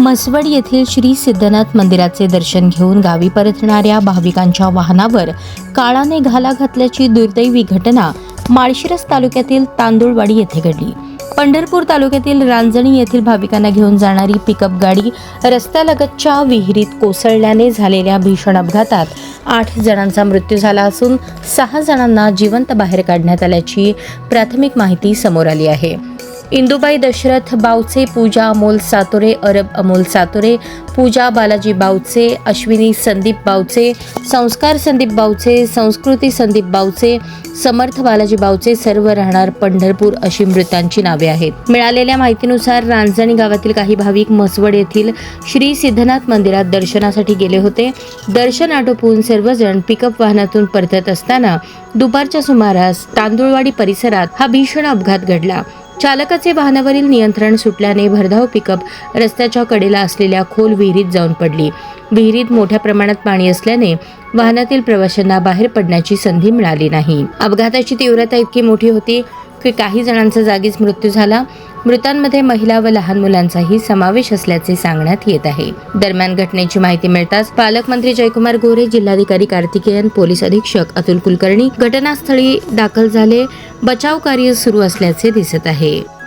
म्हसवड येथील श्री सिद्धनाथ मंदिराचे दर्शन घेऊन गावी परतणाऱ्या भाविकांच्या वाहनावर काळाने घाला घातल्याची दुर्दैवी घटना माळशिरस तालुक्यातील तांदुळवाडी येथे घडली. पंढरपूर तालुक्यातील रांजणी येथील भाविकांना घेऊन जाणारी पिकअप गाडी रस्त्यालगतच्या विहिरीत कोसळल्याने झालेल्या भीषण अपघातात 8 जणांचा मृत्यू झाला असून 6 जणांना जिवंत बाहेर काढण्यात आल्याची प्राथमिक माहिती समोर आली आहे. इंदुबाई दशरथ बावचे, पूजा अमोल सातोरे, अरब अमोल सातोरे, पूजा बालाजी बावचे, अश्विनी संदीप बावचे, संस्कार संदीप बावचे, संस्कृती संदीप बावचे, समर्थ बालाजी बावचे सर्व राहणार पंढरपूर अशी मृतांची नावे आहेत. मिळालेल्या माहितीनुसार रांजणी गावातील काही भाविक म्हसवड येथील श्री सिद्धनाथ मंदिरात दर्शनासाठी गेले होते. दर्शन आटोपून सर्वजण पिकअप वाहनातून परतत असताना दुपारच्या सुमारास तांदुळवाडी परिसरात हा भीषण अपघात घडला. चालकाचे वाहनावरील नियंत्रण सुटल्याने भरधाव पिकअप रस्त्याच्या कडेला असलेल्या खोल विहिरीत जाऊन पडली. विहिरीत मोठ्या प्रमाणात पाणी असल्याने वाहनातील प्रवाशांना बाहेर पडण्याची संधी मिळाली नाही. अपघाताची तीव्रता इतकी मोठी होती की काही जणांचा जागीच मृत्यू झाला. मृतांमध्ये महिला व लहान मुलांचाही समावेश असल्याचे सांगण्यात येत आहे. दरम्यान घटनेची माहिती मिळताच पालकमंत्री जयकुमार गोरे, जिल्हाधिकारी कार्तिकेयन, पोलीस अधीक्षक अतुल कुलकर्णी घटनास्थळी दाखल झाले. बचाव कार्य सुरू असल्याचे दिसत आहे.